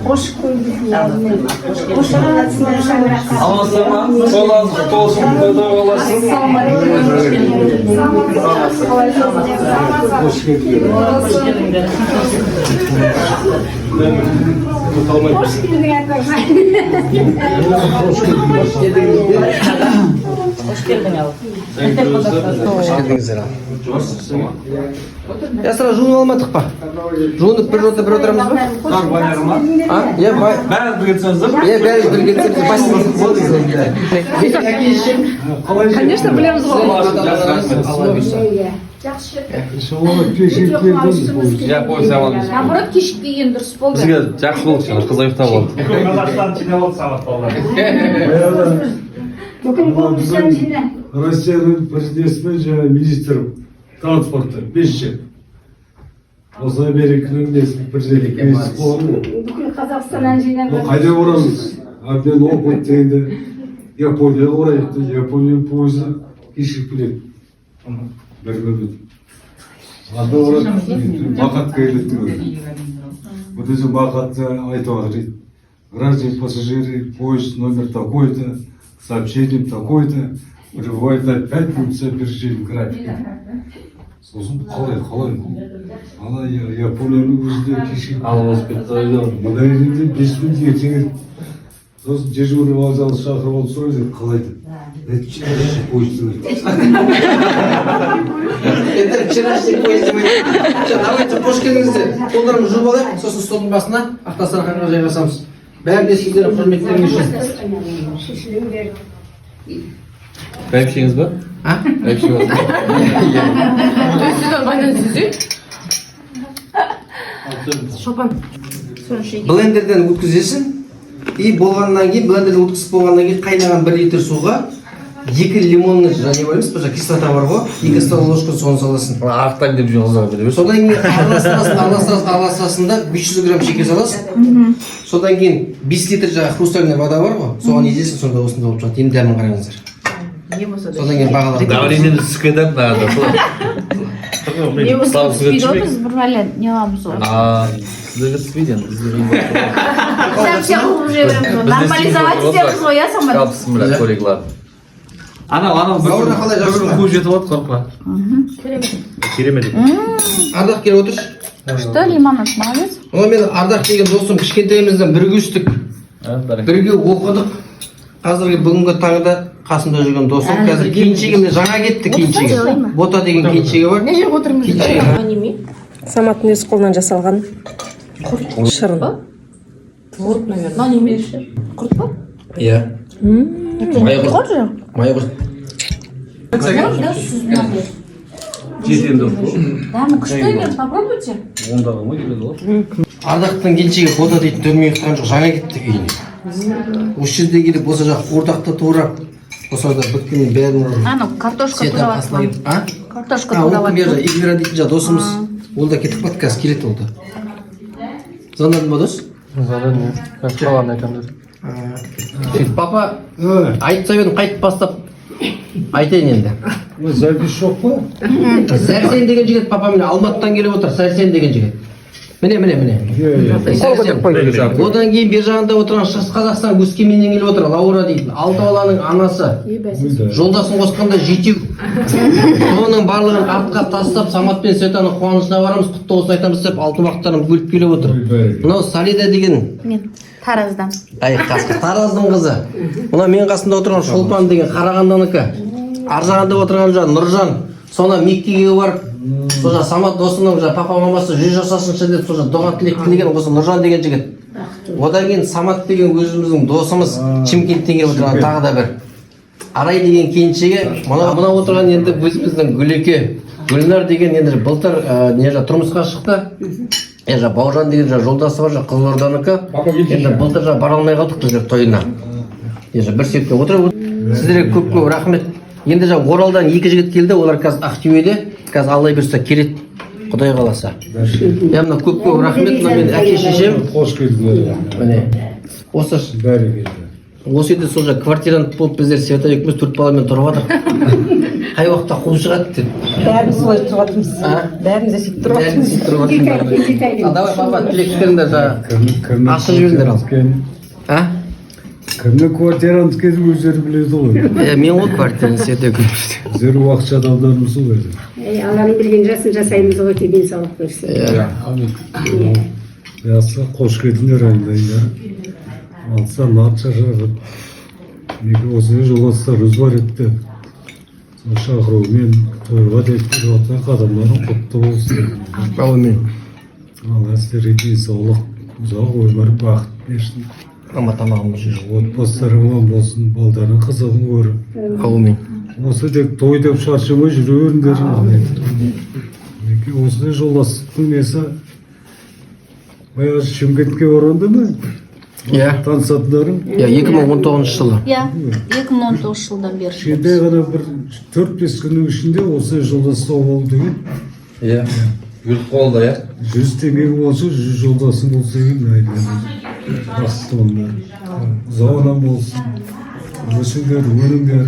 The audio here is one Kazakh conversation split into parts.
Hoş gördük. Я сразу жуынып алмадық па? Жуынып бір рота бір отырамыз ба? Иә, бәрі бірге Конечно, білеміз ғой. Наоборот, кешіп келген дұрыс болды. Бізге жақсы болды шығар, қыз ұйықтап алды. Россияның президентімен және министр транспорты 5 жыл. Осы Американың президенті болған. Бүкіл Қазақстаннан жинап. Қайда орамыз? Абден опыт дегенде Японияға орайықты. Япония пойызы кешігіп келеді. Бір минут. Анда орады. Бақат келеді. Вот эти бақатты айтып жатыр. Граждане пассажиры, поезд номер такой-то, сообщением такой-то. Прибывает на 5 минут с опережением графика. Сосын қалай. Ана Японияның өзінде кешігіп. Мына жерде 5 минут ертең. Сосын дежурный вокзал шақырып алып сұрайды, қалай деп. Вчерашний поезд дейді. Это вчерашний поезд дейді. Давайте қош келдіңіздер. Қолдарымызды жуып алайық, сосын столдың басына автосарханға жайғасамыз. Бәріне сіздерді құрметтерің үшін. Бәйбішеңіз ба? Бәйбішеңіз ба? Блендерден өткізесің. И болғаннан кейін, блендерден өткізіп болғаннан кейін қайнаған 1 литр суға 2 лимонный және ойлаймыз, кислота бар ғой, 2 стол ложка соны саласың. Ақтан деп жоғызаға бере берсің. Содан кейін араластырасында 500 грамм шеке саласың. Содан кейін 5 литр жаңа хрустальный вода бар ғой, соған езесің, сонда осында болып жатады. Енді дәмін қараңыздар. Содан кейін бағалар. Давлениені түскеден надо. Не өспейді ғой, біз бір әлі не аламыз ғой. Сіздерге түспейден, біздерге Нормализовать етеміз ғой, я сама. Қалпысын біле, коллеглар. Анау бір қуып жетіп от, қорқма. Керемет. Ардақ келіп отыршы. Что, Лиманов, молодец? Ол мен Ардақ деген досым кішкентайымыздан бірге өстік. Бірге оқыдық. Қазіргі бүгінгі таңда қасында жүрген досым. Қазір кейіншегімде жаңа кетті кейіншеге. Бота деген кейіншеге бар. Не жер отырмыз? Саматтың өз қолынан жасалған шырын. Творог, наверное. Но не меньше. Құрт па? Иә. Мая құрт. Мая құрт. Дәмі күшті екен, попробуйте. Ардақтың келіншегі бота дейтін түрмей ұқтан жоқ, жаңа кетті кейіне. Осы жерде келіп, осы жақ қуырдақты турап, осы да бүткеннің бәрін Картошка турап. Картошка турап. турап. Игра дейтін жа досымыз. Ол да кетіп бат, қазір келеді ол да. Звондадың ба дос? Звондадың, қазір қаланы айтамын. Папа, айтса едім қайтып бастап айтайын енді. Запись жоқ па? Сәрсен деген жігіт папа міне Алматыдан келіп отыр, Сәрсен деген жігіт. Міне. Одан кейін бер жағында отырған Шығыс Қазақстан Өскеменнен келіп отыр, Лаура дейтін, 6 баланың анасы. Жолдасын қосқанда 7. Соның барлығын артқа тастап, Самат пен Светаның қуанышына барамыз, құтты болсын айтамыз деп, алтын уақыттарын бөліп келіп отыр. Мынау Салида деген. Мен Тараздан. Тараздың қызы. Мына мен қасында отырған Шолпан деген Қарағандынікі. Ар жағында отырған Нұржан. Соны мектепке барып, соға Самат досының папа мамасы 100 жасасыншы деп соға дұға тілек тілеген осы Нұржан деген жігіт. Одан кейін Самат деген өзіміздің досымыз Шымкенттен келіп отырған тағы да бір. Арай деген келіншегі, мына отырған енді өзіміздің Гүлеке, Гүлнар деген енді былтыр тұрмысқа шықты. Бауыржан деген жолдасы бар, Қызылорданікі. Енді былтыр бара алмай қалдық біздер тойына. Бір себептен отырып. Сіздерге көп рахмет. Енді Оралдан 2 жігіт келді, олар қазір Ақтөбеде, қазір Алла берсе келеді, Құдай қаласа. Мына көп рахмет, мен әке шешем. Қош келдіңдер. Міне. Осы бәрі келді. осы үйде сол жа квартирант болып біздер Света екеуміз 4 баламен тұрып жатырмық. Қай уақытта қуып шығады деп. Бәріміз солай тұрып жатырмыз. Бәріміз де сөйтіп тұрып Бәрін жатырмыз. сөйтіп тұрып жатырмыз. Давай папа тілек түстеріңдер жаңа. Ашық жіберіңдер ал. Кімнің квартирант екенін өздері біледі ғой. Мен ғой квартирант Света екеуміз. Өздері уақытша адамдармыз ғой өзі. Алланың берген жасын жасаймыз ғой деп денсаулық берсін. Ясы қош келдіңдер айында. Алса нат шашырып. Неге осы жолдастарымыз бар еді. Сол шақырумен тойға деп жатқан қадамдарың құтты болсын. Әумин. Алла сіздерге денсаулық, ұзақ өмір, бақыт берсін. Ама тамағымыз жүр. Отбасыларың аман болсын, балдарың қызығын көріп. Әумин. Осы тек той деп шаршамай жүре беріңдер. Неге осындай жолдастықтың несі баяғы Шымкентке оранды ма? Иә. Танысатындарың? Иә, 2019 жылы. Иә, 2019 жылдан бері. Кішкентай ғана бір 4-5 күннің ішінде осы жолдастау болды деген. Иә. Жүріп қолда, иә. 100 теңге болса, 100 жолдасың болса деген айтылады. Бақытты onlar. Ұзағынан болсын. Өсіңдер, өніңдер.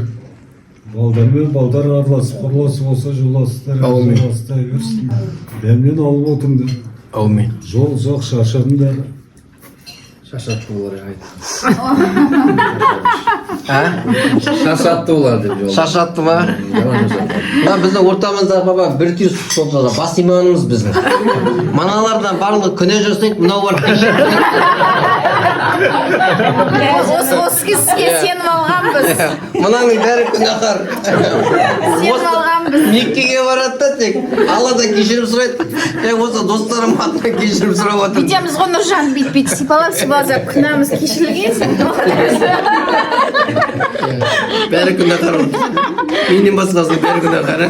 Балдармен балдар араласып, құрласып болса жолдастар жолдастай берсін. Дәмнен алып отырыңдар. Әумин. Жол ұзақ шаршадыңдар. Шашатты олар Шашатты олар деп жол. Шаршатты ма? Мына біздің ортамызда папа бір түйір сол бас иманымыз біздің. Маналардан барлығы күнә жасайды, мынау бар. Осы кісіге сеніп алғанбыз. Мынаның бәрі күнәһар. Сеніп алғанбыз. Меккеге барады да тек Алладан кешірім сұрайды. Осы достарым атынан кешірім сұрап отыр. Бүйтеміз ғой Нұржан бүйтіп сипалап күнәміз кешірілген. Бәрі күнәһар. Менен басқасының бәрі күнәһар.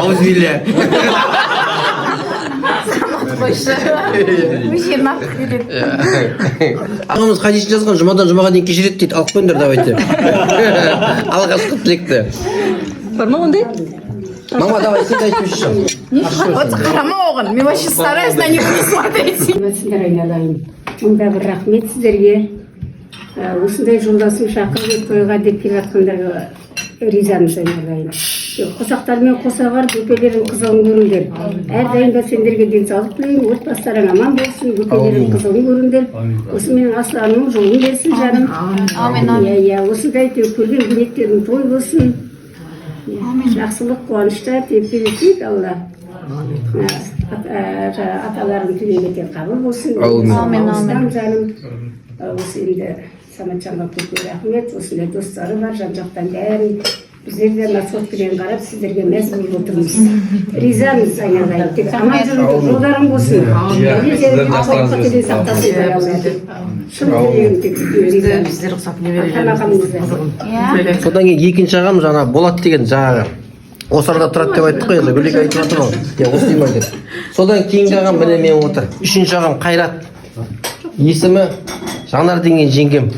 Аузбилля. Өже нақ береді. Ағамыз хадис жазған жұмадан жұмаға дейін кешіреді дейді. Алып қойыңдар давайте. Алғашқы тілекті. Бар ма ондай? Мама, давай, сен айтып жүрші. Вот қарама оған. Мен вообще стараюсь на них не смотреть. Сіздер айналайын. Мұнда бір рахмет сіздерге. Осындай жолдасым шақырып тойға деп келіп жатқандарға ризамыз айналайын. Қосақтармен қоса бар, бөпелерің қызығын көріңдер. Әрдайым да сендерге денсаулық тілеймін, отбасыларың аман болсын, бөпелерің қызығын көріңдер. Осы менің асланым жолын берсін жаным. Амен. Иә, осындай көрген ниеттерің той болсын. Жақсылық, қуанышта тепе-теңдік Алла. Аталарың тілегі қабыл болсын. Амен. Жаным. Осы енді Саматжанға көп рахмет. Осындай достары бар, жан-жақтан бәрін. Біздер де насотпен қарап, сіздерге мәз болып отырмыз. Ризамыз айналайын. Тек аман жүріңдер, жолдарың болсын. Сіздерді сақтасын Алла. Шын тілегім тек ризамыз. Біздер ұқсап не берген. Иә. Содан кейін екінші ағам жаңа Болат деген жаңағы осы арада тұрады деп айттық қой, енді Гүлек айтып жатыр ғой. Иә, осы деймін деді. Содан кейінгі ағам міне мен отыр. Үшінші ағам Қайрат. Есімі Жанар деген жеңгем.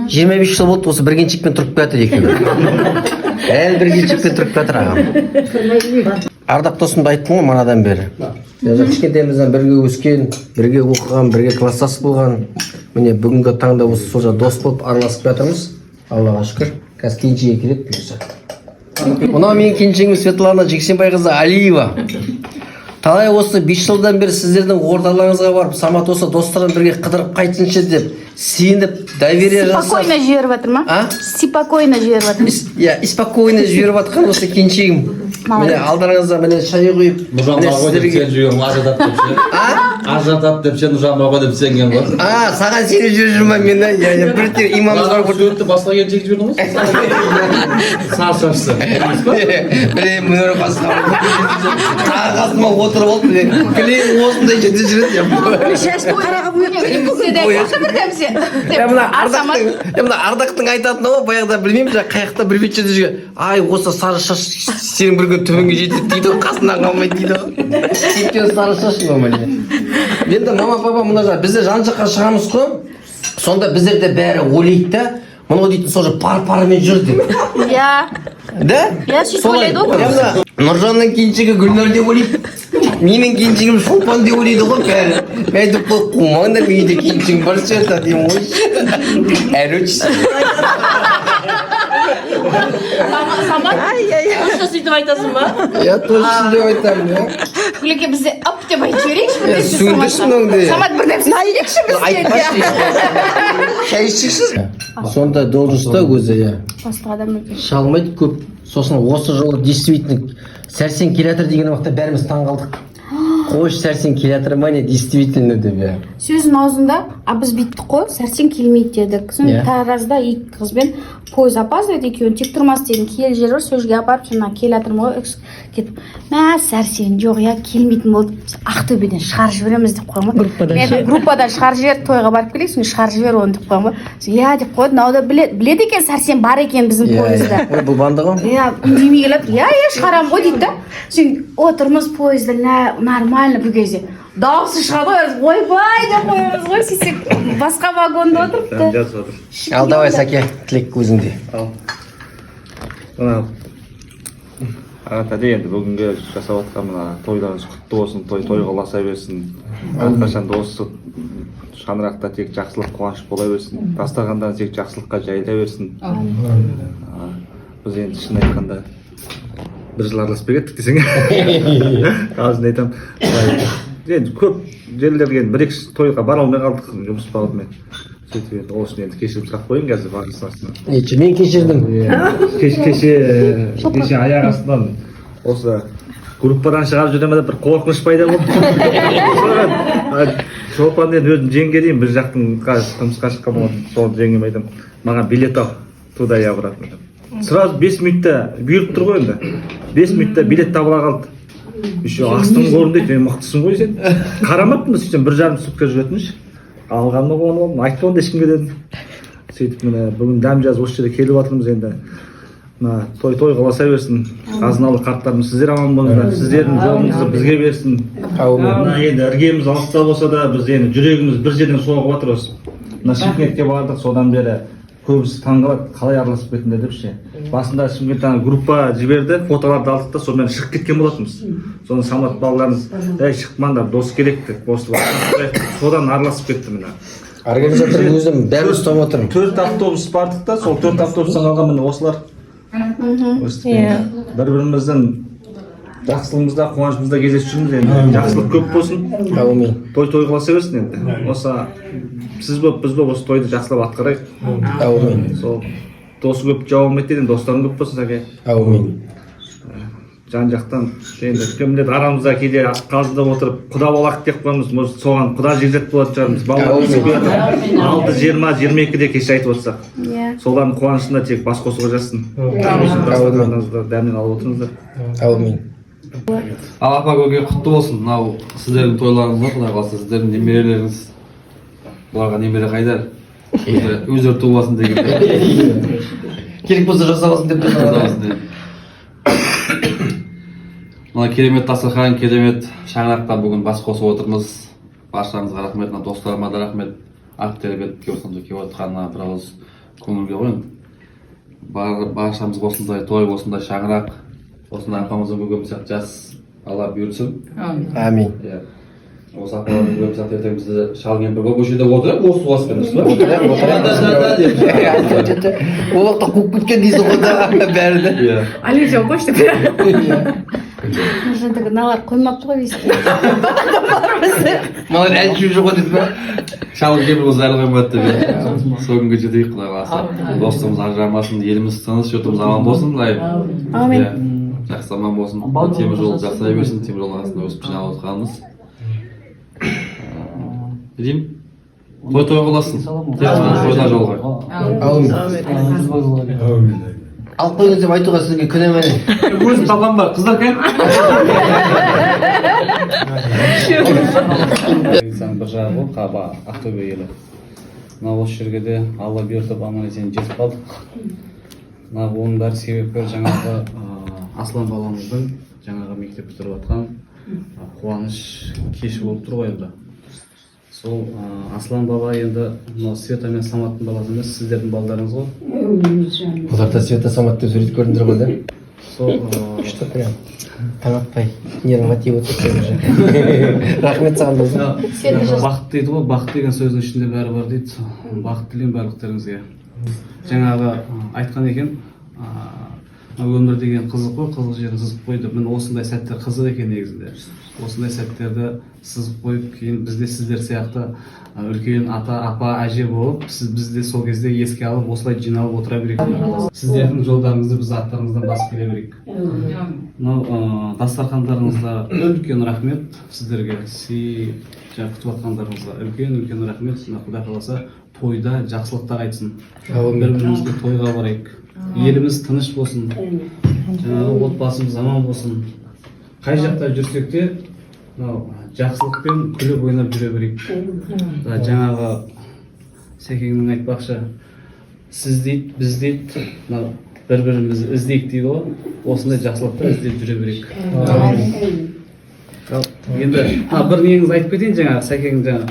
25 жыл болды осы біргеншекпен тұрып келатыр екеуі. Әлі біргеншекпен тұрып келатыр ағам. Ардақ досымды айттым ғой манадан бері. Кішкентайымыздан бірге өскен, бірге оқыған, бірге класстас болған. Міне бүгінгі таңда осы сол жа дос болып араласып жатырмыз. Аллаға шүкір. Қазір кенжеге келеді бұйырса. Мынау менің кенжеңім Светлана Жексенбайқызы Алиева. Талай осы 5 жылдан бері сіздердің орталарыңызға барып, Самат осы достарым бірге қыдырып қайтсыншы деп, сеніп, доверие жасап. Спокойно жіберіп жатыр ма? Спокойно жіберіп жатыр. Иә, спокойно жіберіп жатқан осы кеншегім. Міне алдарыңызда міне шай құйып, Нұржан Мағой деп сен жүрген ажатап деп ше. Ажатап деп сен Нұржан Мағой деп сенген ғой. Саған сені жүрмә мен. Я бір тер имамызға көрді басқа келіншек жүрдің ғой. Саршашсы. Білем, мұныр басқа. Қасыма отырып алып, білем осындай жерде жүреді. Шашты Мына Ардақтың айтатыны ғой, баяғыда білмеймін, қаяқта бір бет жерде жүрген. Ай, осы сары шаш сенің бір күн түбіңе жетеді дейді ғой, қасынан қалмайды дейді ғой. Сен сары шашың ғой міне. Енді мама папа мына бізде жан жаққа шығамыз ғой. Сонда біздерде бәрі ойлайды да, мұны дейтін сол пар-парымен жүр деп. Иә. Да? Иә, сөйтіп ойлайды ғой. Нұржанның кеншегі Гүлнар деп ойлайды. менің келіншегім шолпан деп ойлайды ғой бәрі. Мен айтып қумаңдар, менде келіншегім бар сияқты деймін ғой. Самат, точно сөйтіп айтасың ба? Я точно деп айтамын, я. Гүлеке бізде ап деп айтып жіберейікші. Сөндірсін өңді. Самат бір нәрсе айтайықшы бізге. Айтпашы. Шай ішесіз? Сондай должностьта өзі, я. Басқа адам екен. Шалмайды көп. Сосын осы жолы действительно сәрсен келатыр деген уақытта бәріміз таң қалдық. Қош сәрсен келатыр ма не действительно деп, я. Сөздің аузында, біз бүйттік қой, сәрсен келмейді дедік. Соң Таразда екі қызбен пойыз опаздайды екеуін, тек тұрмас деген киелі жер бар, сол жерге апарып, жаңа келатырмын ғой, кетіп. Мә, сәрсен жоқ, я келмейтін болды. Ақтөбеден шығарып жібереміз деп қойған ғой. Группадан шығарып жіберіп, тойға барып келейік, соң шығарып жібер оны деп қойған ғой. Я деп қойды, науда біледі екен, сәрсен бар екен біздің пойызда. Ой, бұл банды ғой? Я үндемей келатыр, я шығарамын ғой дейді да. Соң отырмыз пойызда, нормально бұл кезде. Дауысы шығады ғой, ойбай деп қоямыз ғой, сөйтсек басқа вагонда отырыпты. Ал давай Сәке, тілек өзіңде. Ал. Ағатәде енді бүгінгі жасап жатқан мына тойларыңыз құтты болсын, тойға ұласа берсін. Әрқашан осы шаңырақта тек жақсылық, қуаныш бола берсін. Дастархандан тек жақсылыққа жайыла берсін. Біз енді шын айтқанда бір жыл араласпай кеттік десең. Қазір айтамын. Енді көп жерлерге бір-екі тойға бара алмай қалдық жұмыс бағытымен. Сөйтіп енді ол үшін енді кешірім сұрап қойын қазір барғысы астынан. Мен кешірдім. Кеше аяқ астынан осы группадан шығарып жүре ме деп бір қорқыныш пайда болды. Шолпан енді өзім жеңге дейін бір жақтың жұмысқа шыққан болатын. Сол жеңгеме айтамын, маған билет ал, туда я обратно. Сразу 5 минутта бұйырып тұр ғой енді. 5 минутта билет табыла қалды. Еще астың орын дейді, мен мықтысың ғой сен. Қарамаппын, сөйтсем 1,5 сутка жүретініші. Алғанмы оны, айтпауын да ешкімге дедім. Сөйтіп міне бүгін дәм жаз осы жерде келіп жатырмыз енді. Той қаласа берсін. Қазыналы қарттарымыз сіздер аман болыңыздар. Сіздердің жолыңызды бізге берсін. Енді іргеміз алыста болса да біз енді жүрегіміз бір жерден соғып жатыр осы. Мына Шымкентке бардық, содан бері көбісі таңғалады, қалай араласып кетіңдер деп ше. Басында Шымкенттен группа жіберді, фотоларды алдық та сонымен шығып кеткен болатынбыз. Соны Самат балаларымыз, шықпаңдар, дос керек деп қосылып. Содан араласып кетті міне. Организатор өзім бәрі ұстап отырмын. 4 автобус бардық та, сол 4 автобустан қалған міне осылар. Бір-біріміздің жақсылығымызда, қуанышымызда кездесіп жүрміз енді. Жақсылық көп болсын. Әумин. Той қаласа берсін енді. Осы сіз болып, біз болып осы тойды жақсылап атқарайық. Әумин. Сол досы көп жауап етеді, достарың көп болсын Сәке. Әумин. Жан-жақтан енді кім біледі, арамызда кейде қалжыңдап отырып, құда болақ деп қоймыз, соған құда жекжат болатын шығармыз. Балалар 6-20-22-де кеше айтып отырсақ. Солардың қуанышында тек бас қосуға жазсын. Дәмін алып отырыңыздар. Әумин. Ал апа көке құтты болсын. Мынау сіздердің тойларыңыз бар, құдай қаласа сіздердің немерелеріңіз. Бұларға немере қайдар. Өздері туыласын деген. Керек болса жасамасын деп жазамасын. Мына керемет дастархан, керемет шаңырақта бүгін бас қосып отырмыз. Баршаңызға рахмет, достарыма да рахмет. Ақтөбеге осындай келіп отырғанына бір ауыз көңілге қойын. Баршамыз осындай той, осындай шаңырақ, осындай апамыздың көкеміз сияқты жас Алла бұйыртсын. Амин. Осы апалардың көкеміз сияқты ертең бізді шал кемпір болып көшеде отырып, осы суға аспен Ол уақытта қуып кеткен дейсің ғой да бәрді. Алижан қойшы деп. Нұржандығы налар қоймапты ғой дейсің. Маған әлші жоқ деді ма? Шалым кемпіріміз әлі қоймады деп. Сол күнге жетейік құдай қаласа. Достығымыз ажырамасын, еліміз тыныш, жұртымыз аман болсын тілеймін. Амин. Жақсы аман болсын. Темір жол жақсыра берсін, темір жол арасында өсіп жиналып отырғанымыз. Деймін, той қыласын. Тойда жолға. Әумин. Алып қойыңыз деп айтуға сізге күнәмәне. Өзім талған бар, қыздар кән? Бір жағы бұл, қаба Ақтөбе елі. Мына осы жерге де Алла бұйыртып аман есен жетіп қалдық. Оның бәрі себепкер жаңағы Аслан баламыздың жаңағы мектеп бітіріп жатқан қуаныш кеші болып тұр ғой енді. Сол Аслан бала енді Света мен Саматтың баласы емес, сіздердің балдарыңыз ғой. Оларда Света Самат деп сурет көрдіңдер ғой да? сол Что прям? Таң атпай нервға тиіп отырсың уже. Рахмет саған досым. бақыт дейді ғой, бақыт деген сөздің ішінде бәрі бар дейді. Бақыт тілеймін барлықтарыңызға. Жаңағы айтқан екен, өмір деген қызық қой, қызық жері сызып қой деп. Міне осындай сәттер қызық екен негізінде. Осындай сәттерді сызып қойып, кейін бізде сіздер сияқты үлкен ата, апа, әже болып, бізде сол кезде еске алып, осылай жиналып отыра берейік. Сіздердің жолдарыңызды біз аттарыңыздан басып келе берейік. Мынау дастархандарыңызда үлкен рахмет сіздерге. Күтіп жатқандарыңызға үлкен рахмет. Құдай қаласа тойда жақсылықтар айтсын. Бір-бірімізге тойға барайық. Еліміз тыныш болсын. Жаңағы отбасымыз аман болсын. Қай жақта жүрсек те, жақсылықпен күліп ойнап жүре берейік. Жаңағы Сәкеңнің айтпақшы, сіз дейді, біз дейді, бір-бірімізді іздейік дейді ғой. Осындай жақсылықтар іздеп жүре берейік. Енді бір неңіз айтып кетейін, жаңағы Сәкең жаңағы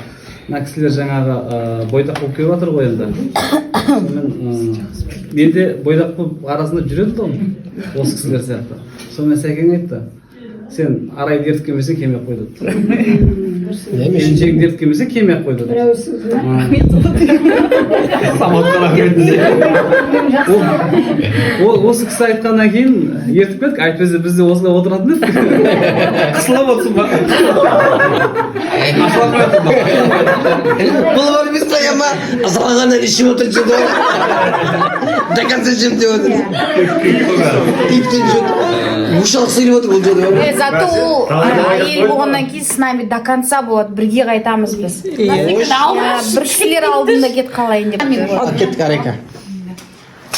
мына кісілер жаңағы бойдақ болып келіп жатыр ғой енді. Мен де бойдақ болып арасында жүреді ғой, осы кісілер сияқты. Сонымен Сәкең айтты, сен арайды ертіп келмесең келмей ақ қой деді. Келіншегіңді ертіп келмесең келмей ақ қой деді. Саматқа рахмет. Ол осы кісі айтқаннан кейін ертіп келдік, айтпаса бізде осылай отыратын еді. Қысылып отырсың ба? Бұл бар емес қой ама, ызалағаннан ішіп отыршы да. До конца жем деп отыр. Иптен жүр. Ушалық сөйлеп отыр бұл жерде. Зато ол әйел болғаннан кейін с нами до конца болады, бірге қайтамыз біз. Бір кісілер алдында кет қалайын деп. Ал кеттік Арека.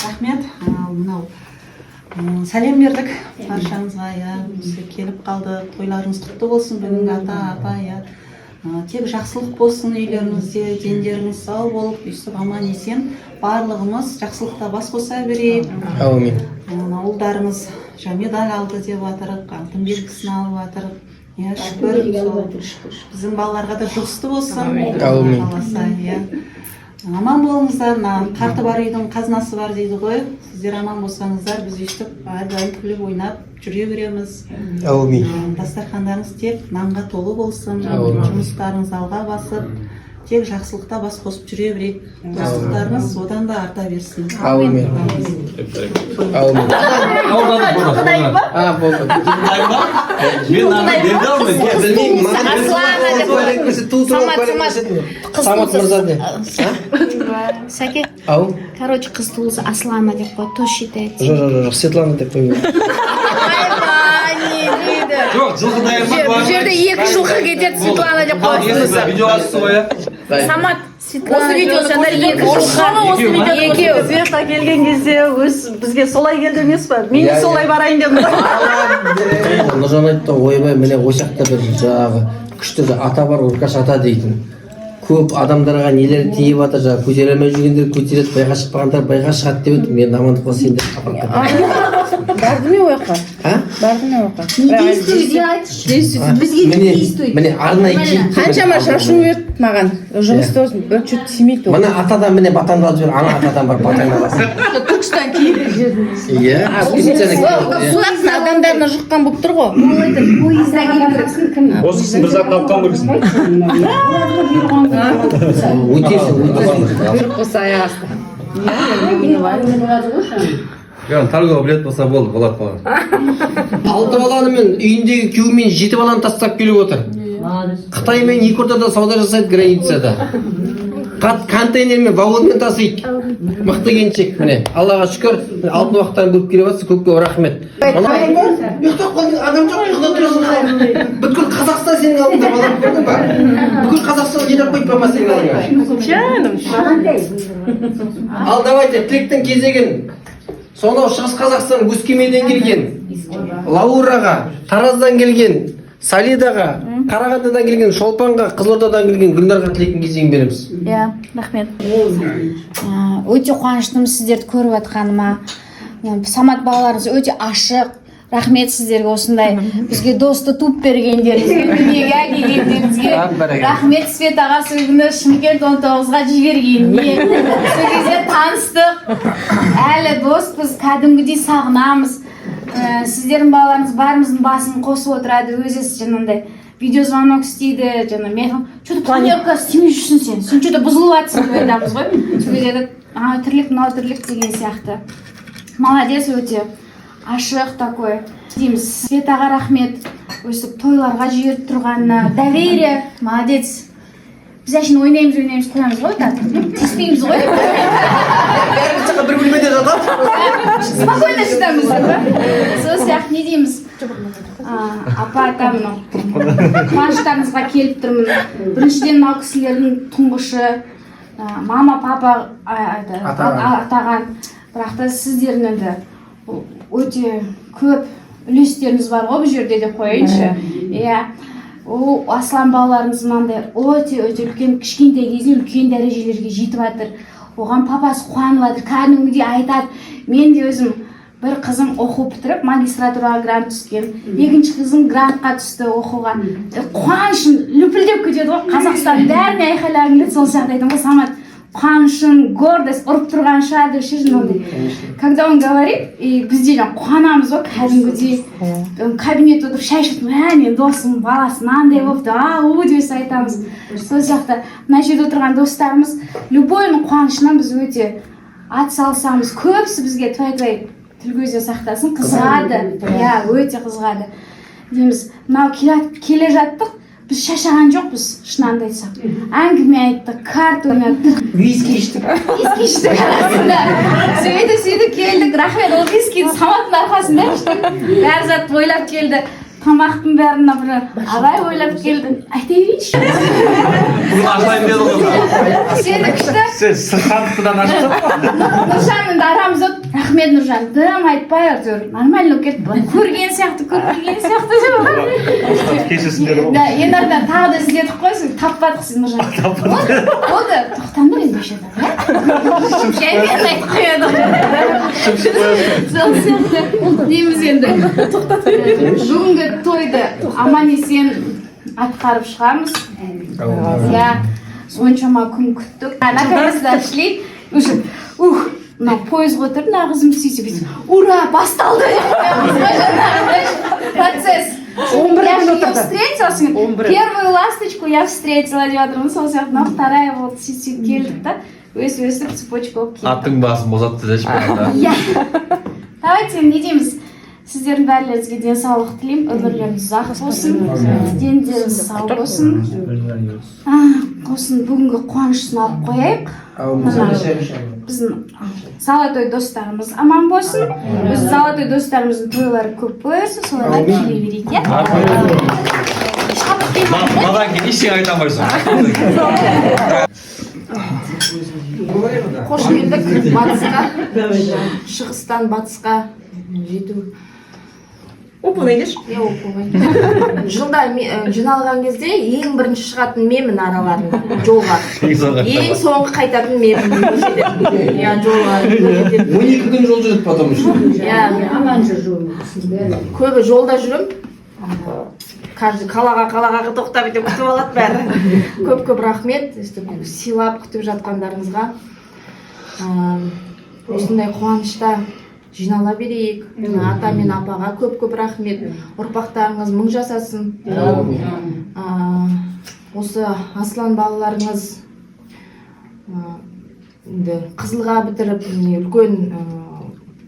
Рахмет. Мынау сәлем бердік баршаңызға, бізге келіп қалды. Тойларыңыз құтты болсын бүгінгі ата, апа, тек жақсылық болсын үйлеріңізде, дендеріңіз сау болып, өйстіп аман есен барлығымыз жақсылықта бас қоса берейік. Әумин. Ұлдарыңыз медаль алды деп жатырық, алтын белгісін алып жатырық. Шүкір, біздің балаларға да жұғысты болсын. Әумин. Аман болыңыздар, қарты бар үйдің қазынасы бар дейді ғой. Сіздер аман болсаңыздар, біз өйстіп әрдайым күліп ойнап жүре береміз. Әумин. Дастархандарыңыз тек нанға толы болсын, жұмыстарыңыз алға басып, тек жақсылықта бас қосып жүре берейік. Достықтарыңыз одан да арта берсін. Әумин. Әумин. Самат мырза де. Сәке, Ау? короче, қыз туылса Аслана деп қой, тоз считается. Жоқ, Светлана деп қойып. Жоқ, жылқы дайырмақ Бұл жерде 2 жылқы кетеді, Светлана деп қойсыңыз. видеосы сол иә. Самат, Светлана деп қойсаңдар 2 жылқы. Екеу. Света келген кезде бізге солай келді емес па? Мен де солай барайын дедім. Нұржан айтты, ойбай, міне осақта бір жаңағы күшті ата бар, Уркаш ата дейтін. Көп адамдарға нелер тиіп жатыр, жаңағы көтере алмай жүргендер көтереді, байға шықпағандар байға шығады деп өтіп, мен амандық болса сендер қапарып кеттім. Барды ме ояққа? Барды ме ояққа? Міне арнайы киіп Қаншама шашу берді маған. Жұмыста өзім бір чөт тимейді ол. мына атадан міне батаңды алып жібер, ана атадан бар батаңды аласың. Түркістан киіп жүрді. Иә. Солақтың адамдарына жұққан болып тұр ғой. Осы кісінің бір затын алып қалмырсың. Өтесің. Бұйрық болса аяқ асты. Торговый білет болса болды, болады қалар. 6 баланы мен үйіндегі күйеуімен 7 баланы тастап келіп отыр. Қытаймен 2 ортада сауда жасайды границада. Контейнермен, вагонмен тасиды. Мықты келіншек міне. Аллаға шүкір, алтын уақыттан көп келіп жатсыз, көп рахмет. Ұйықтап қалдың, адам жоқ, ұйықтап тұрасың. Бүткіл Қазақстан сенің алдыңда, балам көрдің ба? Бүкіл Қазақстан жинап қойып па сенің алдыңда? Ал давайте, тілектің кезегін. Сонау Шығыс Қазақстан Өскеменден келген, Лаураға, Тараздан келген, Салидаға, Қарағандыдан келген, Шолпанға, Қызылордадан келген Гүлнарға тілектің кезегін береміз. Иә, рахмет. Өте қуаныштымын сіздерді көріп жатқаныма. Самат балаларыңыз өте ашық. Рахмет сіздерге осындай бізге досты туып бергендеріңізге, дүниеге әкелгендеріңізге. Рахмет Светаға сол күні Шымкент 19-ға жібергеніне. Сол кезде таныстық. Әлі доспыз, кәдімгідей сағынамыз. сіздердің балаларыңыз бәріміздің басын қосып отырады, өзі жаңағындай видеозвонок істейді, жаңа мен что-то планерка істемей жүрсің сен что-то бұзылып жатсың деп айтамыз ғой. Сол кезде тірлік мынау тірлік деген сияқты. Молодец өте, ашық такой. Дейміз, Светаға рахмет, өстіп тойларға жіберіп тұрғанына, доверие, молодец. Біз әшін ойнаймыз қоямыз ғой, тиіспейміз ғой. Бәріміз жаққа бір бөлмеде жатады. Спокойно шыдамыз ғой. Сол сияқты не дейміз? Апа, там қуаныштарыңызға келіп тұрмын. Біріншіден мынау кісілердің тұңғышы, мама, папа атаған, бірақ та сіздердің енді өте көп үлестеріңіз бар ғой бұл жерде деп қояйыншы. Иә, ол Аслан балаларыңыз мынандай өте үлкен, кішкентай кезінен үлкен дәрежелерге жетіп жатыр. Оған папасы қуанып жатыр, кәдімгідей айтады. Мен де өзім бір қызым оқу бітіріп магистратураға грант түскен, екінші қызым грантқа түсті оқуға. Қуанышым лүпілдеп кетеді ғой. Қазақстан бәріне айқайлағым келеді, сол сияқты айтамын ғой, Самат. Қуанышын, гордость ұрып тұрған шығар деп шешімді. Когда он говорит, и бізде қуанамыз ғой, кәдімгідей кабинет отырып шай ішіп, мен досым, баласы мынандай болыпты, деп айтамыз. Сол сияқты мына жерде отырған достарымыз любойның қуанышынан біз өте ат салсамыз, көбісі бізге твай-твай тіл көзден сақтасын, қызығады. Иә, өте қызығады. Дейміз, мынау келе жаттық, біз шашаған жоқпыз, шынымды айтсақ. Әңгіме айттық, карта ойнаттық. Виски іштік. Арасында. Сөйді келдік. Рахмет, ол вискиді Саматтың арқасында іштік. Бәрі зат ойлап келді. Тамақтың бәріне бір абай ойлап келді. Айта берейінші. Сені күшті. Сен сырқандықтыдан аштың. Нұржанның да арамыз өт. Рахмет Нұржан. Дым айтпай әйтеуір. Нормально кетті. Көрген сияқты деп. Кешесіңдер ғой. Енді артынан тағы да іздедік қой, таппадық сіз Нұржан. Болды, тоқтаңдар енді осы жерде. Жаймен айтып қояды. Сол сияқты дейміз енді. Бүгінгі тойды аман-есен атқарып шығамыз. Иә, соншама күн күттік. Наконец-то шли. Уже, мына пойызға отырып, мына қызым сөйтіп, ура, басталды деп қоямыз. Процесс. Я же ее встретила, первую ласточку я встретила деп жатырмын, сол сияқты, мына вторая вот сөйтіп келдік та, өсіп цепочка болып келдік. Аттың басын босатты деші. Иә. Давайте не дейміз. Сіздердің бәрілеріңізге денсаулық тілеймін, өмірлеріңіз ұзақ болсын, дендеріңіз сау болсын. Осының бүгінгі қуаныштың алып қояйық. Біздің Золотой достарымыз аман болсын. Біз Золотой достарымыздың тойлары көп болсын, соларға келе берейік, иә? Мадан кейін ештеңе айта алмайсың. Қош келдік батысқа, шығыстан батысқа жету. Оп-оңай деш? Иә, оп-оңай. Жылда жиналған кезде ең бірінші шығатын менмін араларында, жолға. Ең соңғы қайтатын менмін. Иә, жолға. 12 күн жол жүреді потом еще. Иә, Аман жүр жолы. көбі жолда жүрім. Каждый қалаға тоқтап етіп күтіп алады бәрі. Көп рахмет, сыйлап күтіп жатқандарыңызға. Осындай қуанышта жинала берейік. Ата мен апаға көп рахмет. Ұрпақтарыңыз мың жасасын. Осы Аслан балаларыңыз қызылға бітіріп, үлкен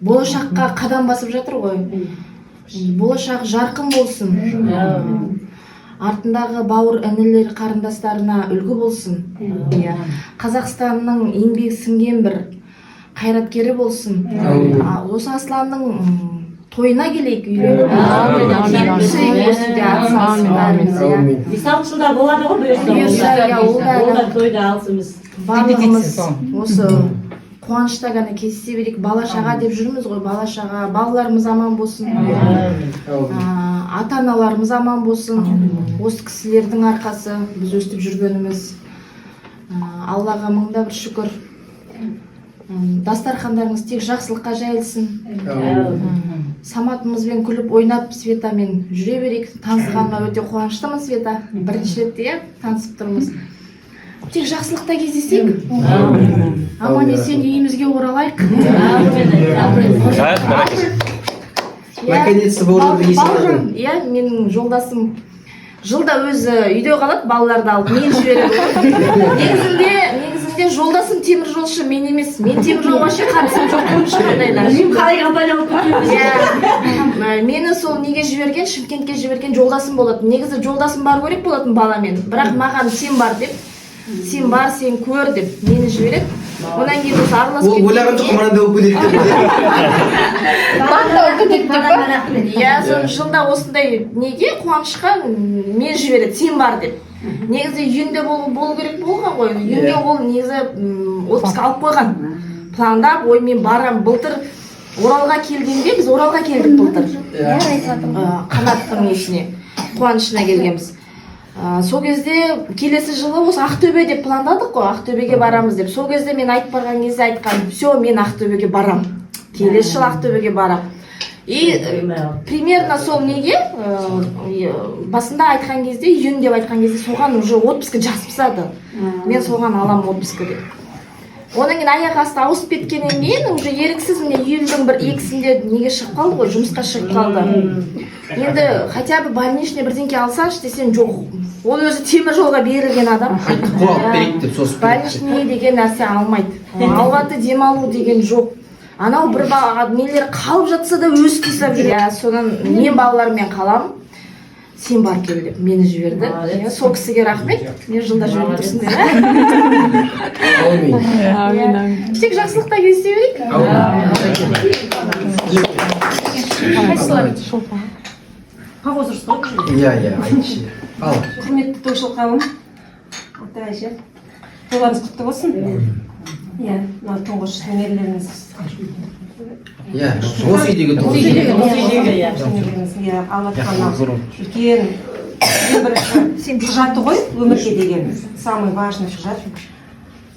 болашаққа қадам басып жатыр ғой. Болашақ жарқын болсын. Артындағы бауыр інілер қарындастарына үлгі болсын. Қазақстанның еңбек сіңген бір қайраткері болсын. Осы Асланның тойына келейік үйлеріне. Мисалшылар болады ғой, бұйырса тойда алсымыз. Барлығымыз осы қуанышта ғана кездесе берейік. Бала-шаға деп жүрміз ғой, бала-шаға. Балаларымыз аман болсын. Ата-аналарымыз аман болсын. Осы кісілердің арқасы біз өстіп жүргеніміз. Аллаға мыңда бір шүкір. Дастархандарыңыз тек жақсылыққа жайылсын. Саматымызбен күліп ойнап Светамен жүре берейік. Танысқаныма өте қуаныштымын, Света. Бірінші рет танысып тұрмыз. Тек жақсылықта кездесейік. Аман есен үйімізге оралайық. наконец-то бауырларды еске бауырым, иә, менің жолдасым жылда өзі үйде қалады, балаларды алып мен жібереді. Негізінде жолдасым теміржолшы, мен емес. Мен теміржолға ше қатысым жоқ ешқандайда. Мен қалай компания болып Иә. Мені сол неге жіберген, Шымкентке жіберген жолдасым болатын. Негізі жолдасым бар керек болатын баламен. Бірақ маған сен бар деп, сен бар, сен көр деп мені жібереді. Онан кейін осы араласып ол ойлаған жоқ мынандай болып кетеді. Иә, соны жылда осындай неге қуанышқа мен жібереді, сен бар деп. Негізі үйінде болу керек болған ғой. Үйінде ол негізі отпуск алып қойған. Пландап, ой мен барам. Былтыр Оралға келгенде, біз Оралға келдік былтыр. Қанаттың несіне, қуанышына келгенбіз. Сол кезде келесі жылы осы Ақтөбе деп пландадық қой, Ақтөбеге барамыз деп. Сол кезде мен айтып барған кезде айтқан, все, мен Ақтөбеге барам. Келесі жыл Ақтөбеге барам. И примерно сол неге басында айтқан кезде, үйін деп айтқан кезде соған уже отпуск жас пысады. Мен соған алам отпуск деп. Онан кейін аяқ асты ауысып кеткеннен кейін уже еріксіз міне июльдің 1-2-сінде неге шығып қалды ғой, жұмысқа шығып қалды. Енді хотя бы больничный бірдеңке алсаңшы десем жоқ. Ол өзі темір жолға берілген адам. Больничный деген нәрсе алмайды. Алғанды демалу деген жоқ. Анау бір нелер қалып жатса да өзі тастап жүр. Содан мен балаларыммен қаламын. Сен бар кел деп мені жіберді. Сол кісіге рахмет. Мен жылда жіберіп тұрсын деді. Әумин. Тек жақсылықта кездесе берейік. Қағоз ұрыс қой? Иә, айтшы. Ал. Құрметті тойшыл қауым, ата әже, тойларыңыз құтты болсын. Иә, мынау тұңғыш немерелеріңіз. Иә, осы үйдегі немерелеріңіз. Иә, алып қана үлкен құжаты ғой, өмірге деген самый важный құжат.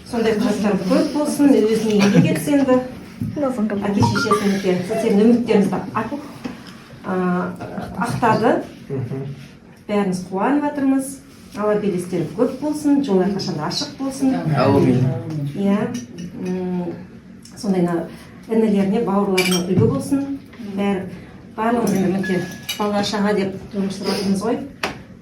Сондай құжаттар көп болсын, өзіне еңбек етсін енді. Әке шешесінікі, сіздердің үміттеріңізді ақтады. Бәріміз қуанып жатырмыз. Алла белестері көп болсын, жолы қашан ашық болсын. Әумин. Иә. Сондай інілеріне, бауырларына үлгі болсын. Барлығымыз енді мінекей бала шаға деп тұрмыс сұрадыңыз ғой.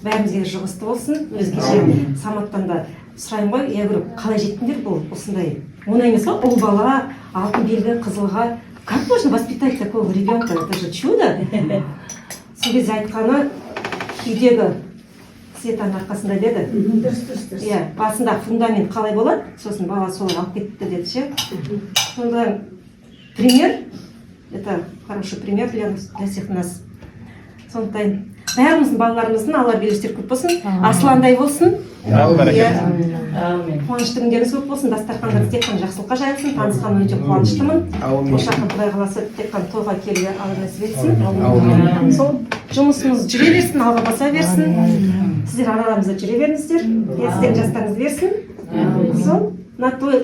Бәрімізге жұғысты болсын. Өзгеше Саматтан да сұрайын ғой, я говорю, қалай жеттіңдер бұл осындай? Оңай емес қой, ұл бала, алтын белгі, қызылға. Как можно воспитать такого ребенка? Это же чудо. Сол кезде айтқаны үйдегі Светаның арқасында деді. Иә, басында фундамент қалай болады, сосын бала солай алып кетті деді ше. Сонда пример, это хороший пример для всех нас. Сондықтан бәріміздің балаларымыздың алла белестер көп болсын, асыландай болсын. Қуанышты күндеріңіз көп болсын, дастархандарыңыз тек қана жақсылыққа жайылсын, танысқаныма өте қуаныштымын. Ошақын Құдай қаласа тек қана тойға келуге алла нәсіп етсін. Сол жұмысымыз жүре берсін, алға баса берсін. Сіздер араларыңызда жүре беріңіздер, сіздердің жастарыңыз берсін. Сол, мына той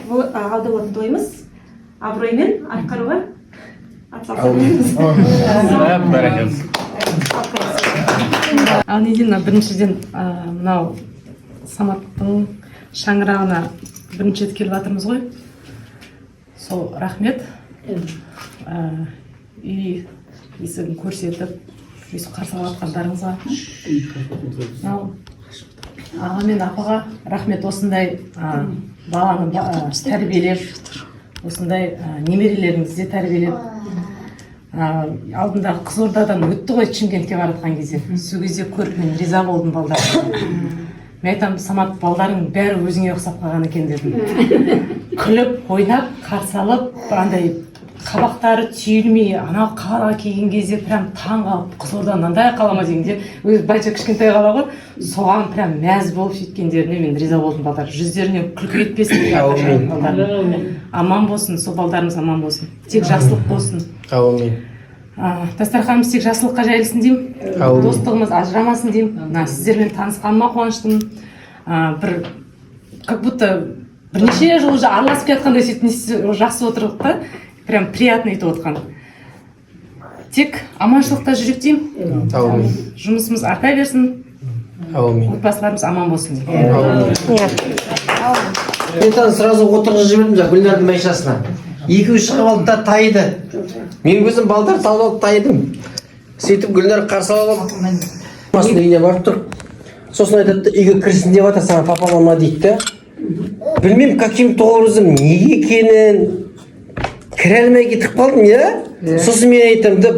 алда болатын тойымыз абыроймен атқаруға атсалысамыз. Ал неден біріншіден мынау Саматтың шаңырағына бірінші рет келіп жатырмыз ғой. Сол рахмет. Үй есігін көрсетіп, өйстіп қарсы алатқандарыңызға. Аға мен апаға рахмет, осындай баланы тәрбиелеп, осындай немерелеріңізді тәрбиелеп. Алдында Қызылордадан өтті ғой Шымкентке баратқан кезде. Сол кезде көріп мен риза болдым балдарға. Мен айтамын, Самат, балдарың бәрі өзіңе ұқсап қалған екен дедім. Күліп, ойнап, қарсы алып, андай қабақтары түйілмей, анау қалаға келген кезде прям таң қалып, Қызылордадан мынандай қала ма дегенде, өзі бәлкім кішкентай қала ғой, соған прям мәз болып жеткендеріне мен риза болдым балдар. Жүздеріне күлкі етпесін. Аман болсын, сол балдарымыз аман болсын. Тек жақсылық болсын. Әумин. Дастарханымыз тек жақсылыққа жайылсын деймін. Достығымыз ажырамасын деймін. Сіздермен танысқаныма қуаныштымын. Бір как будто бірнеше жыл уже араласып келатқандай сөйтіп жақсы отырдық та, прям приятно етіп отқан. Тек аманшылықта жүрек деймін. Әумин. Жұмысымыз арта берсін. Әумин. Отбасыларымыз аман болсын деймін. Мен сразу отырғызып жібердім Гүлнардың майшасына. 2-3 шығып алды да тайды. Мен өзім балдар салып алып дайындым. Сөйтіп Гүлнар қарсы алып мамасының үйіне барып тұр. Сосын айтады, үйге кірсін деп жатыр, саған папа мама дейді да. Білмеймін, каким-то образом неге екенін кіре алмай кетіп қалдым, иә? Сосын мен айтамын да,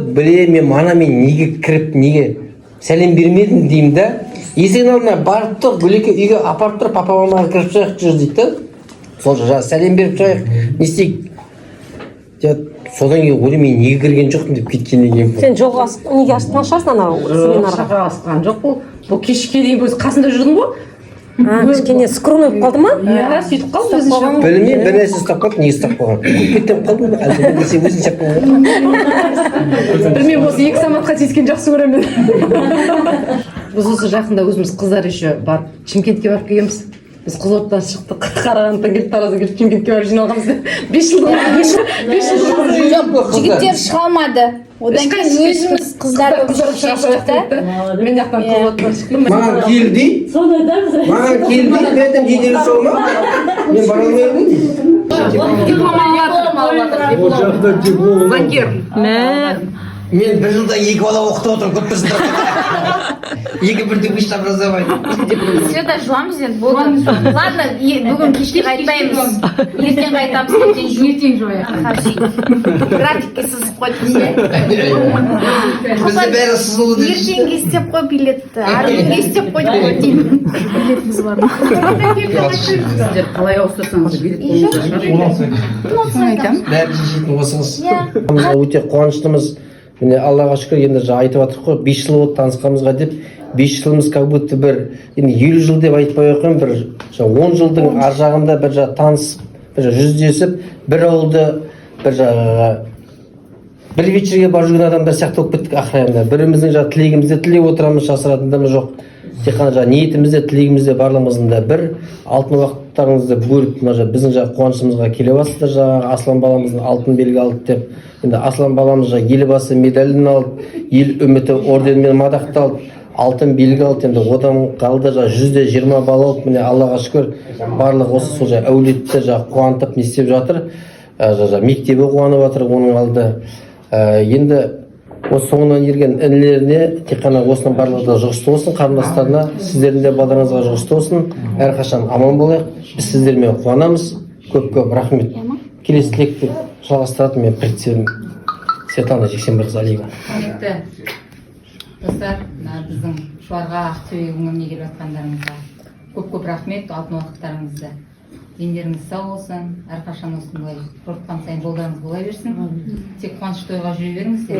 мен манамен неге кіріп, неге сәлем бермедім деймін да. Есігін алдына барып тұр, Гүлеке үйге апарып тұр, папа мамаға кіріп шығайық жүр дейді да. Сол жаңа сәлем беріп шығайық, не істейік? Содан кейін ойлаймын, мен неге кірген жоқпын деп кеткеннен кейін. Сен жолға неге ашытқан шығарсың анау семинарға? Шақа асқан жоқ бұл кешке дейін өзі қасында жүрдің ғой. Кішкене скромный болып қалды ма? Иә, сөйтіп қалды өзінше. Білмеймін, бір нәрсе ұстап қалды, неге ұстап қалған? Кеттім қалдым ба? Әлде бір нәрсе өзін шап қалған. Білмеймін, осы 2 саматқа тиіскен жақсы көремін. Біз осы жақында өзіміз қыздар еще барып Шымкентке барып келгенбіз. Біз Қызылордадан шықтық, Қарағандыдан келіп, Тараздан келіп Шымкентке барып жиналғанбыз. 5 жыл жігіттер шыға алмады. Одан кейін өзіміз қыздар болып шықты. Мен жақтан Қызылордадан шықтым. Маған келді. Маған келді. Мен айтам жедел сол ма? Мен бара алмаймын. Ол жақта диплом. Заңгер. Мен бір жылда 2 бала оқытып отырмын, көп тұрсыңдар. 2 бірдей высшее образование. Света жыламыз енді болды. Ладно, бүгін кешке қайтпаймыз. Ертең қайтамыз, ертең жояйық. Графикке сызып қойдық. Бізде бәрі сызылу деп. Ертеңге істеп қой билетті. Ары күнге істеп қойдық деймін. Билетіміз бар ма? Сіздер қалай ауыстырсаңыз билет Айтамын. Бәрі шешетін осыңыз. Өте қуаныштымыз. Міне Аллаға шүкір, енді жаңа айтып жатырмық қой, 5 жыл болды танысқанымызға деп, 5 жылымыз как будто бір, енді 50 жыл деп айтпай ақ қойын, бір 10 жылдың ар жағында бір танысып, бір жүздесіп, бір ауылды, бір вечерге барып жүрген адамдар сияқты болып кеттік ақырында. Біріміздің тілегімізді тілеп отырамыз, жасыратынымыз жоқ. Тек қана ниетімізде, тілегімізде барлығымыздың да бір алтын уақыттарыңызды бөліп, біздің қуанышымызға келе бастыңыздар, Аслан баламыздың алтын белгі алды деп. Енді Аслан баламыз елбасы медалін алды, ел үміті орденімен мадақталды, алтын белгі алды. Енді одан қалды 120 бала алып, міне Аллаға шүкір, барлық осы сол әулетті қуантып не істеп жатыр. Мектебі қуанып жатыр, оның алды. Енді осы соңынан ерген інілеріне тек қана осының барлығы жұғысты болсын, қарындастарына, сіздердің де балдарыңызға жұғысты болсын, әрқашан аман болайық. Біз сіздермен қуанамыз. Көп рахмет. Келесі тілекті жалғастыратын мен председателім Светлана Жексенбайқызы Алиева. Құрметті достар, біздің Шуарға Ақтөбе өңіріне келіп жатқандарыңызға көп рахмет. Алтын уақыттарыңызды дендеріңіз сау болсын, әрқашан осындай қорққан сайын жолдарыңыз бола берсін. Тек қуаныш тойға жүре беріңіздер.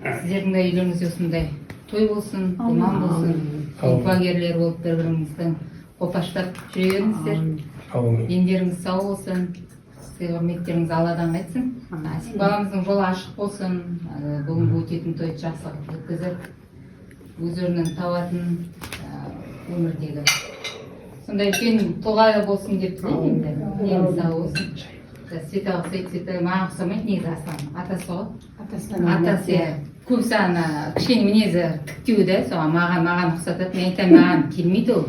Сіздердің де үйлеріңізде осындай той болсын, иман болсын, куәгерлер болып бір-біріңіздің қолпаштап жүре беріңіздер. Дендеріңіз сау болсын, сый құрметтеріңіз Алладан қайтсын. Асик баламыздың жолы ашық болсын, бүгінгі өтетін тойды жақсы өткізіп, өздерінің табатын өмірдегі сондай үлкен тұлға болсын деп тілеймін енді. Дені сау болсын. Светаға ұқсайды, Светаға маған ұқсамайды негізі Аслан. Атасы ғой. Атасы көбісі кішкене мінезі тіктеу да, соған маған ұқсатады. Мен айтамын, маған келмейді ол.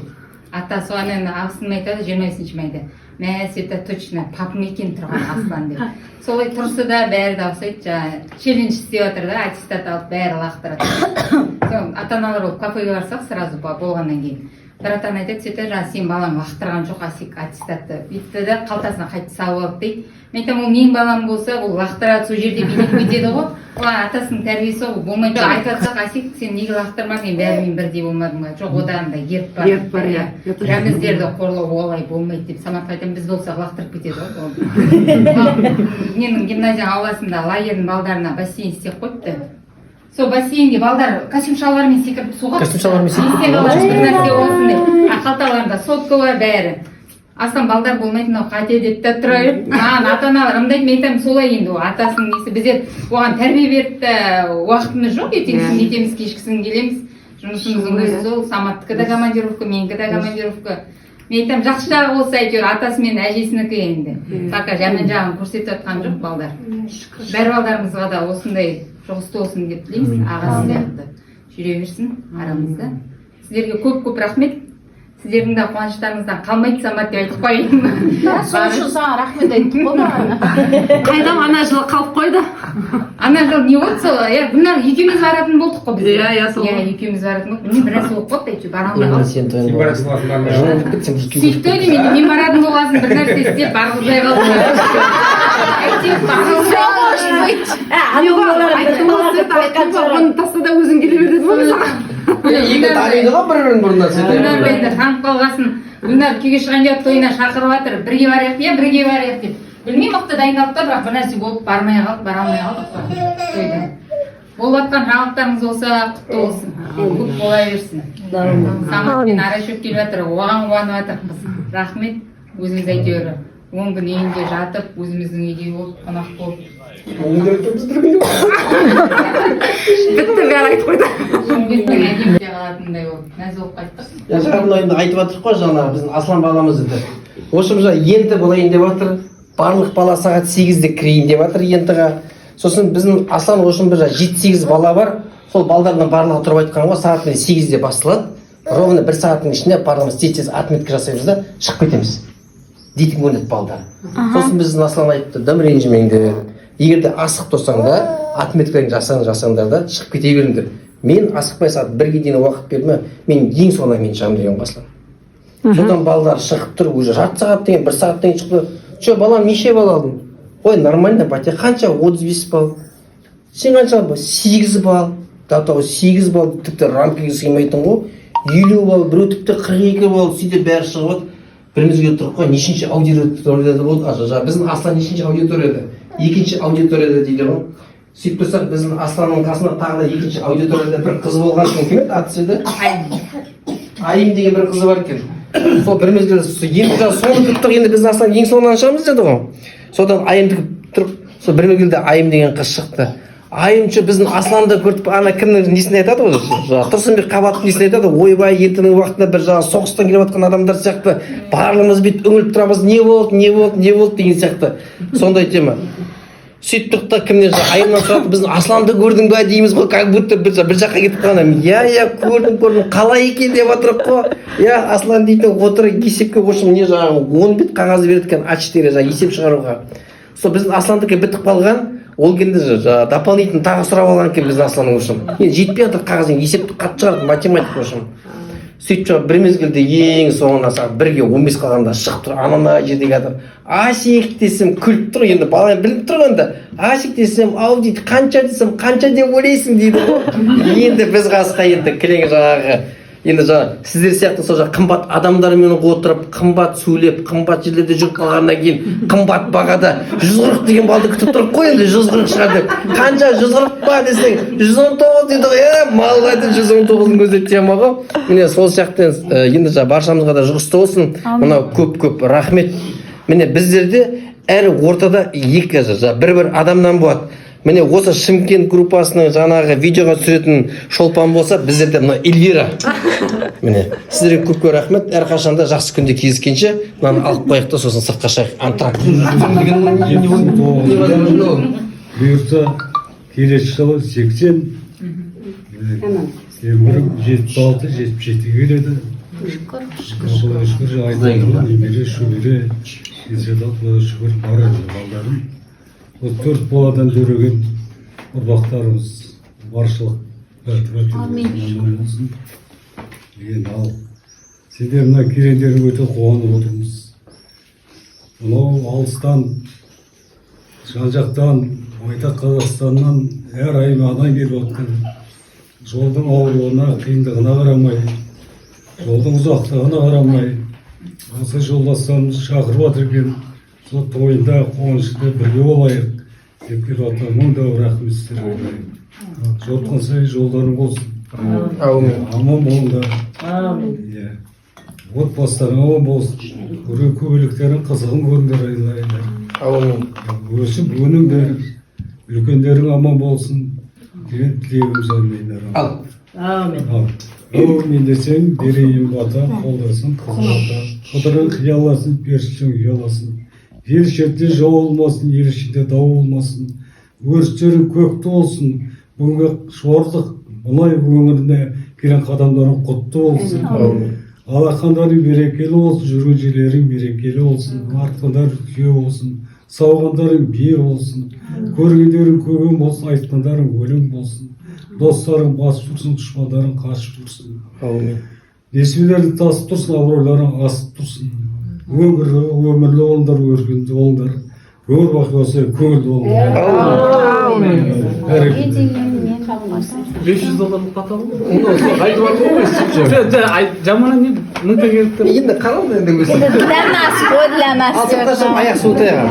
Атасы оған ағысын айтады, 25 майда. Мә, Света точно папым екен тұрған Аслан деп. Солай тұрсы да бәрі де ұқсайды. Челлендж істеп жатыр да, аттестат алып бәрі лақтырады. Ата-аналар болып кафеге барсақ сразу болғаннан кейін. Бір ата-ана айтады, Света, сен балаң лақтырған жоқ, Асик аттестатты. Бүйтті де қалтасына қайтып салып алып дейді. Мен айтамын, ол менің балам болса, ол лақтырады, сол жерде билеп кетеді ғой. Ол атасының тәрбиесі ол болмайды. Айтатсақ, Асик, сен неге лақтырмадың, бәрімен бірдей болмадың ба? Жоқ, одан да еріп бар. Рәміздерді қорлау олай болмайды деп Саматқа айтамын, біз болсақ лақтырып кетеді ғой. Менің гимназияның ауласында лагердің балдарына бассейн істеп қойыпты. Сол бассейнге балдар костюм-шалбармен секіріп суға бір нәрсе болсын деп. Қалталарында сотка бар бәрі. Астан балдар болмайды, мынау қате деп та тұра беріп, маған ата-аналар ымдайды, мен айтамын, солай енді атасының несі. Біздер оған тәрбие беріп уақытымыз жоқ, ертеңгісін кетеміз, кешкісін келеміз. Жұмысымыздың өзі сол, Саматтікі да командировка, менікі да командировка. Мен айтамын, жақсы жағы болса әйтеуір атасы мен әжесінікі енді. Пока жаман жағын көрсетіп жатқан жоқ балдар. Бәр балдарымызға да осындай жұғысты болсын деп тілейміз, ағасы сияқты жүре берсін арамызда. Сіздерге көп рахмет. сіздердің де қуаныштарыңыздан қалмайды самат деп айтып қояйын. сол үшін саған рахмет айттық қой бағана. Қайдам ана жылы қалып қойды. Ана жыл не болды сол, Гүлнар екеуміз баратын болдық қой біз. Иә, сол. Иә, екеуміз баратын болдық. Мен біраз болып қалды, әйтеуір бара алмай қалдым. Сен тойын Сөйтті мен мен баратын болғасын бір нәрсе істеп барғызбай қалдым. Әйтеуір Оны таста да өзің келе береді ма саған? енді таниды ғой бір-бірін бұрыннан Гүлнар енді танып қалғасын. Гүлнар күйге шыған жоқ тойына шақырып жатыр. Бірге барайық, иә бірге барайық деп. Білмеймін мықты дайындалып та, бірақ бір нәрсе болып бармай қалдық, бара алмай қалдық тойда. Болып жатқан жаңалықтарыңыз болса құтты болсын. Көп бола берсін. Самат пен Арашев келіп жатыр, оған қуанып жатырмыз. Рахмет. Өзіміз әйтеуір 10 күн үйінде жатып, өзіміздің үйде болып, қонақ болып. Бітті бәрі айтып қойды. Шымкенттің әдеміде қалатындай болып, мәз болып қайттық. жаңағы енді айтып жатырық қой жаңағы біздің Аслан баламыз еді. Осымызға енді болайын деп жатыр. Барлық бала сағат 8-де кірейін деп жатыр ентіға. Сосын біздің Аслан үшін бір 7-8 бала бар. Сол балдардан барлығы тұрып айтқан ғой, сағат 8-де басталады. Ровно 1 сағаттың ішінде барлығымыз тез отметка жасаймыз да шығып кетеміз. Дейтін көрінеді балдар. Сосын біздің Аслан айтты, дым ренжімеңдер. Егер де асық тұрсаң да, отметкаларыңды жасаңдар да шығып кете беріңдер. Мен асықпай сағат 1-ге дейін уақыт берме, мен ең соңынан мен шығамын деген Аслан. Содан балдар шығып тұр, уже жарты сағат деген, 1 сағат деген шықты. Че, балам, неше балл алдың? Ой, нормально, батя, қанша? 35 балл. Сен қанша балл? 8 балл. Датау 8 балл, тіпті рамкаға сыймайтын ғой. 50 балл, біреу тіпті 42 балл, сөйтіп бәрі шығып. Бірімізге тұрып қой, нешінші аудиторияда болды? Біздің Аслан нешінші аудиторияда? 2-ші аудиторияда дейді ғой. Сөйтіп тұрсақ, біздің Асланның қасында тағы да 2-ші аудиторияда бір қыз болған екен, кім еді аты еді? Айым деген бір қызы бар екен. Сол бірімізге енді соны күттік, енді біздің Аслан ең соңынан шығамыз деді ғой. Содан Айымды тұрып, сол бірімізге Айым деген қыз шықты. Айымшы біздің Асланды көріп, ана кімнің несін айтады ғой, Тұрсынбек Қабаттың несін айтады, ойбай, ертеңгі уақытында бір соғыстан келіп жатқан адамдар сияқты барлығымыз бүйтіп үңіліп тұрамыз, не болды деген сияқты. Сондай тема. Сөйттік та кімнен Айымнан сұрады, біздің Асланды көрдің бе дейміз ғой, как будто бір жаққа кетіп қалған. Иә, көрдім, қалай екен деп отырып қой. Иә, Аслан дейтін отыр, есепке қошым, не 10 бет қағазы береді екен А4 есеп шығаруға. Сол біздің Асландікі бітіп қалған. Ол келді дополнительно тағы сұрап алған екен біздің Асланның үшін. Енді жетпей жатыр қағазын, есепті қатты шығарды, математика үшін. Сөйтіп шығып бір мезгілде ең соңына сағат 1-ге 15 қалғанда шығып тұр, анана жердегі адам. Асик десем күліп тұр, енді бала біліп тұрғанда. Асик десем, ау дейді, қанша десем, қанша деп ойлайсың дейді. Енді біз қасқа енді кілең жаңағы. Енді сіздер сияқты сол қымбат адамдармен отырып, қымбат сөйлеп, қымбат жерлерде жүріп қалғаннан кейін қымбат бағада 140 деген балды күтіп тұрып қой, енді 140 шығар деп. Қанша 140 па десең, 119 дейді ғой. Малға айтып 119-ның көзі тема ғой. Міне сол сияқты енді баршамызға да жұғысты болсын. Мынау көп рахмет. Міне біздерде әр ортада бір адамнан болады. Міне осы Шымкент группасының жаңағы видеоға түсіретін шолпан болса, біздерде мына Эльвира. Міне, сіздерге көп рахмет. Әрқашанда жақсы күнде кездескенше, мынаны алып қояйық та сосын сыртқа шығайық. Антракт. Бұйырса келесі жылы 80, өмірім 76-77 келеді. Шүкір айналып, немере, шөбере, шүкір барады балдарым. Осы 4 баладан жүрген ұрпақтарымыз баршылық болсын. Енді ал сендер мына келгендерің өте қуанып отырмыз. Мынау алыстан, жан-жақтан, байтақ Қазақстаннан әр аймағынан келіп отқан жолдың ауыруына, қиындығына қарамай, жолдың ұзақтығына қарамай, осы жолдастарымыз шақырып жатыр екен. Сол тойында қуанышты бірге болайық деп келіп жатыр. Мыңда рахмет сіздерге. Жортқан сайын жолдарың болсын. Аман болыңдар. Отбасыларың аман болсын. Көбелектерің қызығын көріңдер айналайындар. Өсіп өніңдер, үлкендерің аман болсын деген тілегіміз арнайындар. Мен десең берейін бата, қолдасын қызылата, қыдырын қияласын, першісің ұяласын. Ел шетте жау olmasın, ел ішінде дау болмасын. Өрістерің көкті болсын, бүгінгі шуарлық мұнай өңіріне келген қадамдарың құтты болсын. алақандарың берекелі болсын, жүрген жерлерің берекелі болсын, артқандар түйе болсын, сауғандарың бие болсын, көргендерің көген болсын, айтқандарың өлең болсын, достарың басып тұрсын, дұшпандарың қашып тұрсын. Аумин. Несібелерді тасып тұрсын, абыройларың асып тұрсын. Өмірлі болыңдар, өркенді болыңдар. Өмір бақи болса, көңілді болыңдар. Бәрекелді. 500 долларлық хат алдым. Айтып жатыр ғой Жаман не 1000 теңгеліктер. енді қаралды енді өзі. Для нас, вот для нас. Ал сақташым аяқ суытайық.